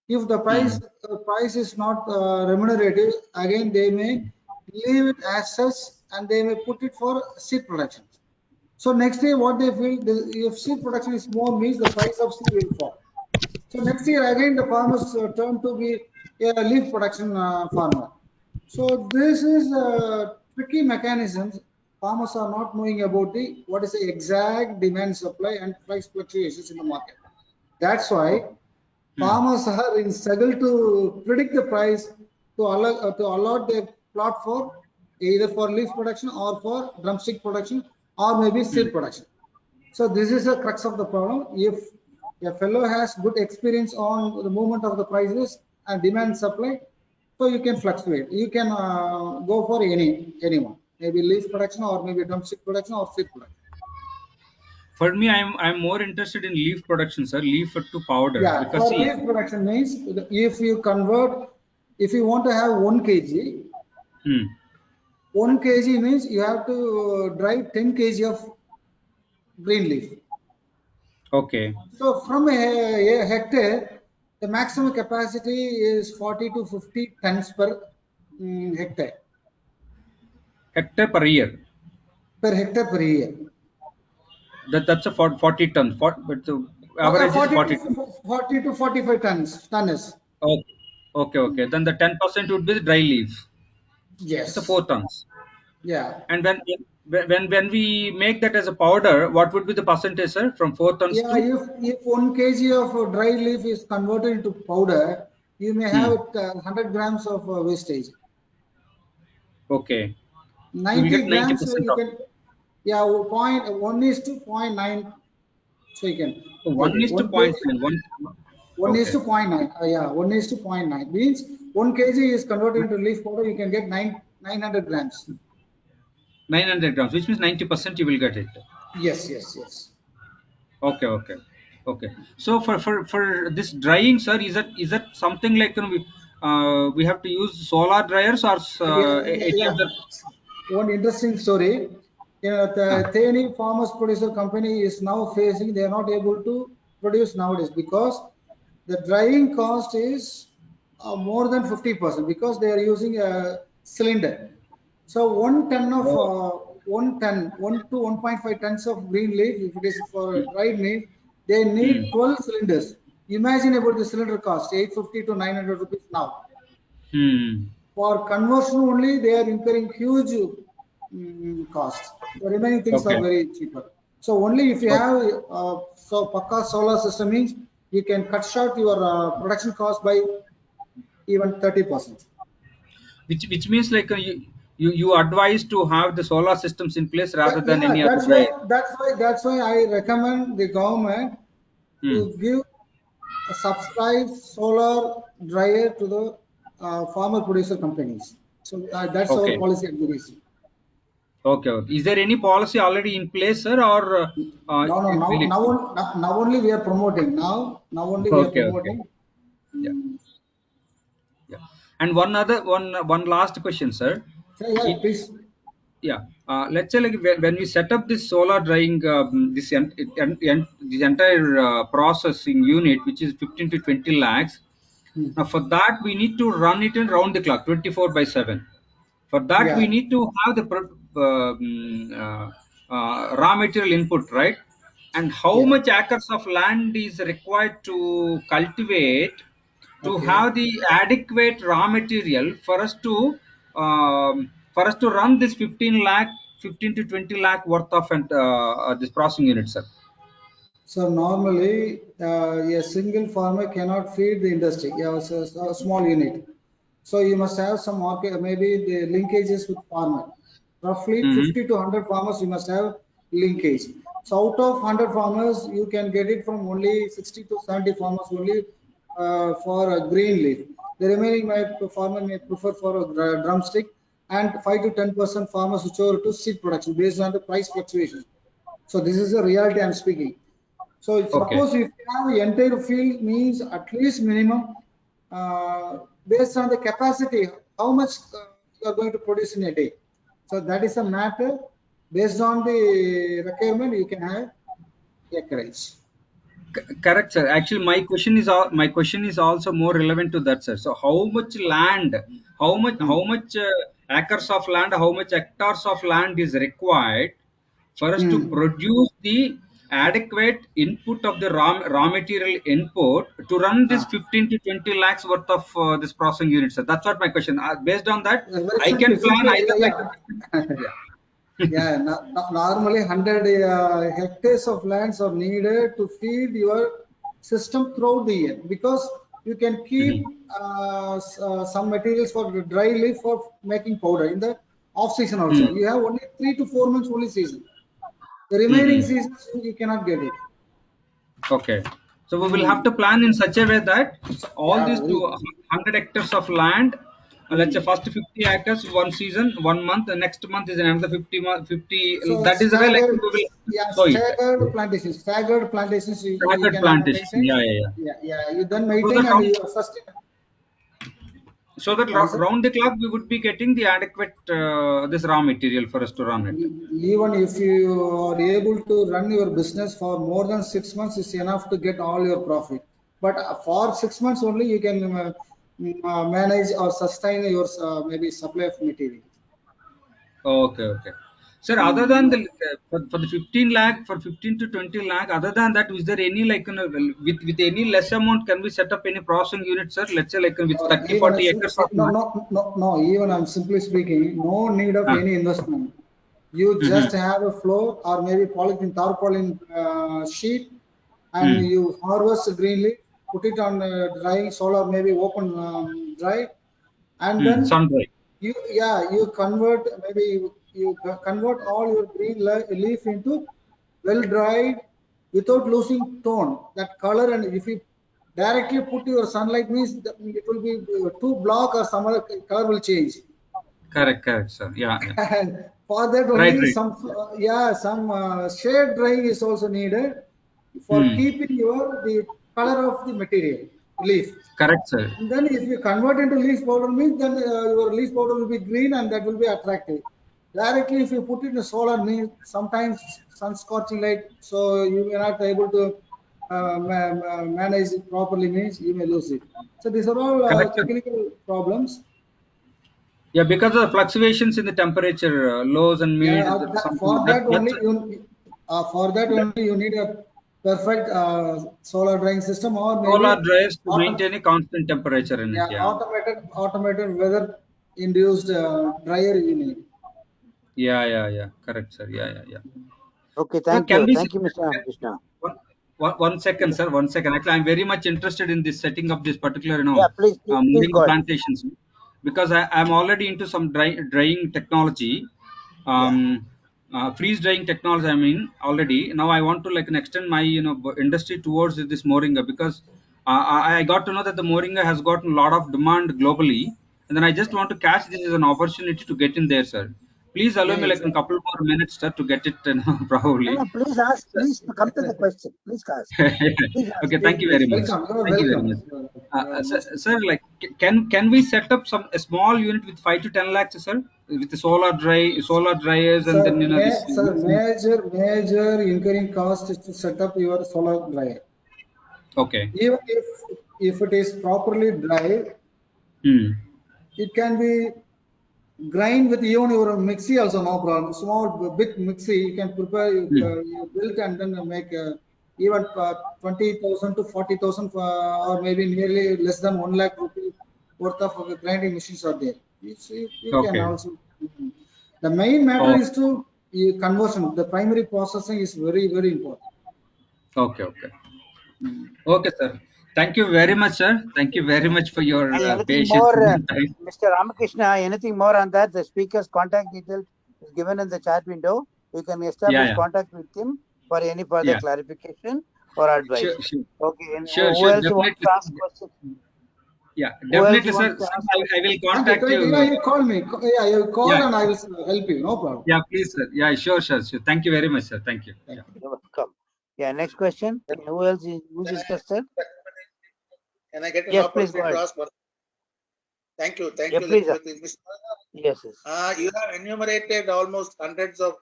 If the mm, price is not remunerative, again they may leave it as such and they may put it for seed production. So next year, what they feel, if seed production is more, means the price of seed will fall. So next year again, the farmers turn to be a leaf production farmer. So this is tricky mechanisms. Farmers are not knowing about the what is the exact demand, supply, and price fluctuations in the market. That's why okay. Mm, farmers are in struggle to predict the price to allot their plot for either for leaf production or for drumstick production or maybe mm. seed production. So this is the crux of the problem. If a fellow has good experience on the movement of the prices and demand supply, so you can fluctuate. You can go for anyone, maybe leaf production or maybe drumstick production or seed production. For me, I'm more interested in leaf production, sir. Leaf to powder, Yeah, because for see, leaf production means if you convert, if you want to have 1 kg, mm, 1 kg means you have to dry 10 kg of green leaf. okay. So from a hectare, the maximum capacity is 40 to 50 tons per hectare, Hectare per year. per hectare per year. That's a 40 tons. But the average is 40 40 tons. to 40 to 45 tons. Okay. Okay. Then the 10% would be the dry leaf. It's a Yes. 4 tons. Yeah. And when we make that as a powder, what would be the percentage, sir? From 4 tons Yeah. to If 1 kg of dry leaf is converted into powder, you may have hmm, 100 grams of wastage. okay. We will 90 get grams 90% you of can, yeah, point 1 is to 0.9. So you can take 1 it. is to 1 kg. point 1. 1 is to Okay. 0.9. Yeah, 1 is to 0.9 means 1 kg is converted into leaf powder. You can get 900 grams. 900 grams, which means 90% you will get it. Yes. Okay. So for this drying, sir, is that something like we have to use solar dryers or any Yeah. other? One interesting story. Uh, The Theni farmers producer company is now facing, they are not able to produce nowadays because the drying cost is more than 50% because they are using a cylinder. So 1 ton of oh, 1 to 1.5 tons of green leaf, if it is for dried leaf, they hmm, need 12 cylinders. Imagine about the cylinder cost, 850 to 900 rupees now. hmm. For conversion only, they are incurring huge costs. The remaining things are Okay. very cheaper. So only if you Okay. have so Pakka solar system means you can cut short your production cost by even 30%. Which means like you advise to have the solar systems in place rather than Yeah, any other dryer. that's why I recommend the government Hmm. to give a subsidized solar dryer to the farmer producer companies. So that's our Okay. policy at GDC. Okay. Is there any policy already in place, sir, or No, will it? now only we are promoting. Now only we are Okay. promoting. Yeah. Yeah. And one last question, sir. Yeah, It, please. yeah. Let's say like when we set up this solar drying this entire processing unit, which is 15 to 20 lakhs. Hmm. Now for that we need to run it in round the clock, 24/7. For that we Yeah, need to have the raw material input, right? And how yeah. much acres of land is required to cultivate to Okay. have the adequate raw material for us to run this 15 to 20 lakh worth of this processing unit, sir. So normally, a single farmer cannot feed the industry. Yeah, so a small unit. So you must have some market, maybe the linkages with farmer. Roughly Hmm. 50 to 100 farmers, you must have linkage. So out of 100 farmers, you can get it from only 60 to 70 farmers only for a green leaf. The remaining farmer may prefer for a drumstick, and 5 to 10% farmers which are to seed production based on the price fluctuation. So this is the reality I'm speaking. So Okay. suppose if you have the entire field means at least minimum based on the capacity, how much you are going to produce in a day. So that is a matter based on the requirement you can have acreage. Correct, sir. Actually, my question is also more relevant to that, sir. So, how much land, Hmm. how much acres of land, how much hectares of land is required for us to Hmm. produce the adequate input of the raw material input to run this Ah. 15 to 20 lakhs worth of this processing unit, sir. That's what my question. Based on that, Very I can plan simply, either like yeah. yeah. Yeah, normally 100 hectares of lands are needed to feed your system throughout the year because you can keep Mhm. some materials for the dry leaf for making powder in the off season also. Mhm. You have only 3 to 4 months only season. The remaining Mhm. seasons you cannot get it. Okay. So we will have Hmm. to plan in such a way that all Yeah, these very. 100 hectares of land, let's say Hmm. first 50 acres, one season, 1 month, the next month is another 50. So That is the way like we staggered, will yeah, sow it. staggered plantations you Staggered can plantation. maintain. Yeah, yeah, yeah. Yeah, yeah, you then So maintain that and you sustain. What is it? round the clock we would be getting the adequate this raw material for us to run it. Even if you are able to run your business for more than 6 months, is enough to get all your profit. But for 6 months only, you can manage or sustain your maybe supply of material. Okay, okay. Sir, other than Mm. the for the 15 lakh, for 15 to 20 lakh, other than that, is there any like with any less amount can we set up any processing unit, sir? Let's say like with Or 30, even 40 acres of no, land. no, no, no. Even I'm simply speaking, no need of Ah. any investment. You Mm-hmm. just have a floor or maybe polythene tarpaulin sheet, and Mm. you harvest green leaf, put it on drying solar, maybe open dry, and then Mm. Sun dry. you convert maybe you convert all your green leaf into well dried without losing tone that color. And if you directly put your sunlight means that it will be too black or some other color will change. Correct, correct, sir. Yeah, yeah. And for that Right, only right. some some shade drying is also needed for Mm. keeping your the color of the material leaf. Correct, sir. And then if you convert into leaf powder means then your leaf powder will be green and that will be attractive. Directly if you put it in the solar means sometimes sun scorching light, so you may not able to manage it properly means you may lose it. So these are all Correct, sir. technical problems. Yeah, because of the fluctuations in the temperature, lows and Yeah, mid, something for that that only you need a perfect solar drying system or solar maybe dryers to auto, maintain a constant temperature in it. yeah, Yeah. automated weather induced dryer you need. Yeah, yeah, yeah. Correct, sir. Yeah, yeah, yeah. Okay, Sir, thank can you. we Thank you, Mr. Krishna. one, one second, sir? 1 second. Actually, I'm very much interested in this setting up this particular, Yeah, please Moringa go ahead. plantations because I'm already into some drying technology, Yeah. freeze drying technology. I mean, already now I want to like extend my industry towards this Moringa because I got to know that the Moringa has gotten a lot of demand globally, and then I just want to catch this as an opportunity to get in there, sir. Please allow me Yeah, like a couple more minutes, sir, to get it probably. No, please ask. Please come to the question. Please ask. Please ask. Okay, Please, thank you please, very much. please. welcome. You are Thank you very welcome. much. You are most Sir, like, can we set up a small unit with 5 to 10 lakhs, sir, with the solar dryers, and then this. sir, major incurring cost is to set up your solar dryer. Okay. Even if it is properly dry, Hmm. it can be grind with even your mixie also, no problem. Small big mixie you can prepare, Hmm. you build and then make even 20,000 to 40,000 or maybe nearly less than 1 lakh rupee worth of grinding machines are there. You can Okay. also. The main matter Oh, is to conversion. The primary processing is very important. okay. Okay, sir. Thank you very much, sir. Thank you very much for your And anything patience more, and time. Mr. Ramakrishna, anything more on that? The speaker's contact details is given in the chat window. You can establish Yeah. contact with him for any further Yeah. clarification or advice. Sure. Okay, and who else wants Definitely. to ask questions? Yeah, Who else definitely, wants sir. to Sir, ask I questions? will Okay, contact great. you. Yeah, you call me. Yeah, you call Yeah, and I will help you. No problem. yeah, please, sir. Yeah, sure. Thank you very much, sir. Thank you. Thank Yeah. you. You're welcome. Yeah, next question. Who else is who's Can I, interested? can I get an Yes, please go opportunity to ahead. ask? Thank you, Yeah, please. Lakshmipati. Yes. You have enumerated almost hundreds of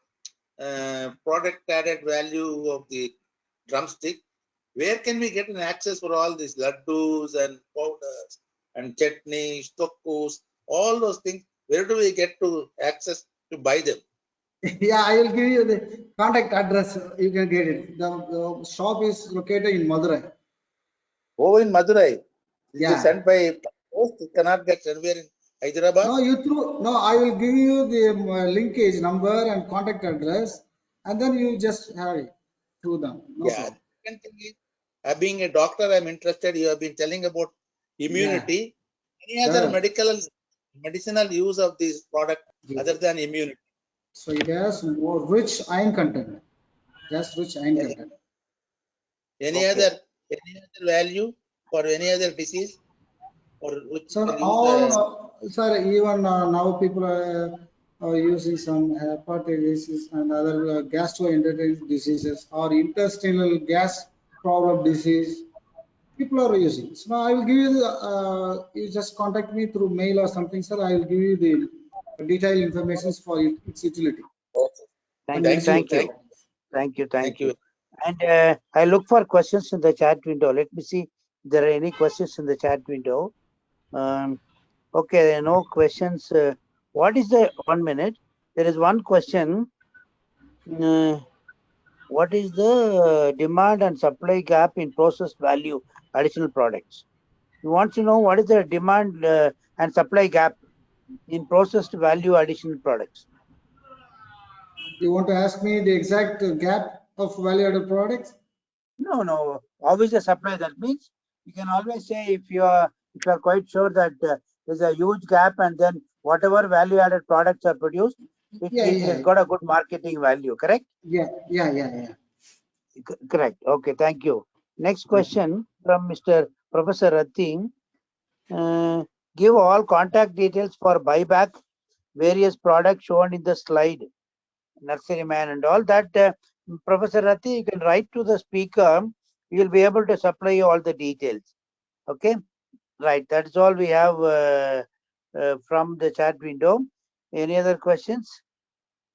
product added value of the drumstick. Where can we get an access for all these laddus and powders and chutneys, tokkus, all those things? Where do we get to access to buy them? Yeah, I will give you the contact address. You can get it. The shop is located in Madurai. Oh, in Madurai. This is Yeah. sent by post. It cannot get anywhere in Hyderabad. No, I will give you the linkage number and contact address, and then you just have it through them. No Yeah. problem. Second thing is, being a doctor, I'm interested. You have been telling about immunity. Any other Sure. medicinal use of this product other than immunity? So it has more rich iron content. Just rich iron Any, content. any Okay. other value for any other disease, or which you Sir, can use the sir, even now people are using some hepatitis and other gastrointestinal diseases or intestinal gas problem disease. People are using. So now I will give you you just contact me through mail or something, sir. I will give you the detailed information for its utility and Thank you. medicinal Thank you. value. Thank you. And I look for questions in the chat window. Let me see if there are any questions in the chat window. Okay, there are no questions. What is the 1 minute? There is one question. What is the demand and supply gap in processed value additional products? You want to know what is the demand and supply gap in processed value additional products? You want to ask me the exact gap of value-added products? No. Always a supply. That means you can always say if you are quite sure that there's a huge gap, and then whatever value-added products are produced, it has got a good marketing value. Correct? Yeah. Correct. Okay. Thank you. Next question from Mr. Professor Rathi. Give all contact details for buyback various products shown in the slide, nurseryman and all that. Professor Rathi, you can write to the speaker. We will be able to supply you all the details. Okay, right. That's all we have from the chat window. Any other questions?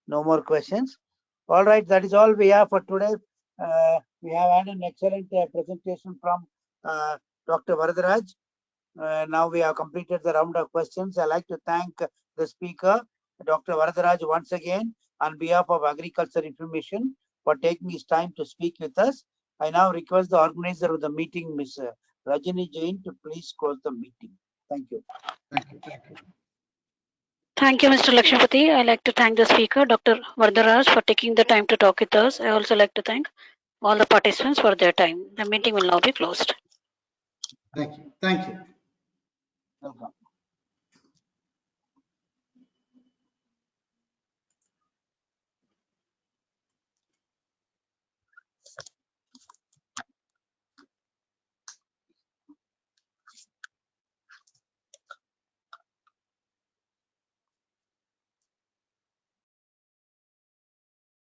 No more questions. All right, that is all we have for today. We have had an excellent presentation from Dr. Varadharaj. Now we have completed the round of questions. I'd like to thank the speaker, Dr. Varadharaj, once again on behalf of Agriculture Information for taking his time to speak with us. I now request the organizer of the meeting, Ms. Rajini Jain, to please close the meeting. Thank you. Thank you, Mr. Lakshmipati. I like to thank the speaker, Dr. Varadharaj, for taking the time to talk with us. I also like to thank all the participants for their time. The meeting will now be closed. Thank you. Welcome.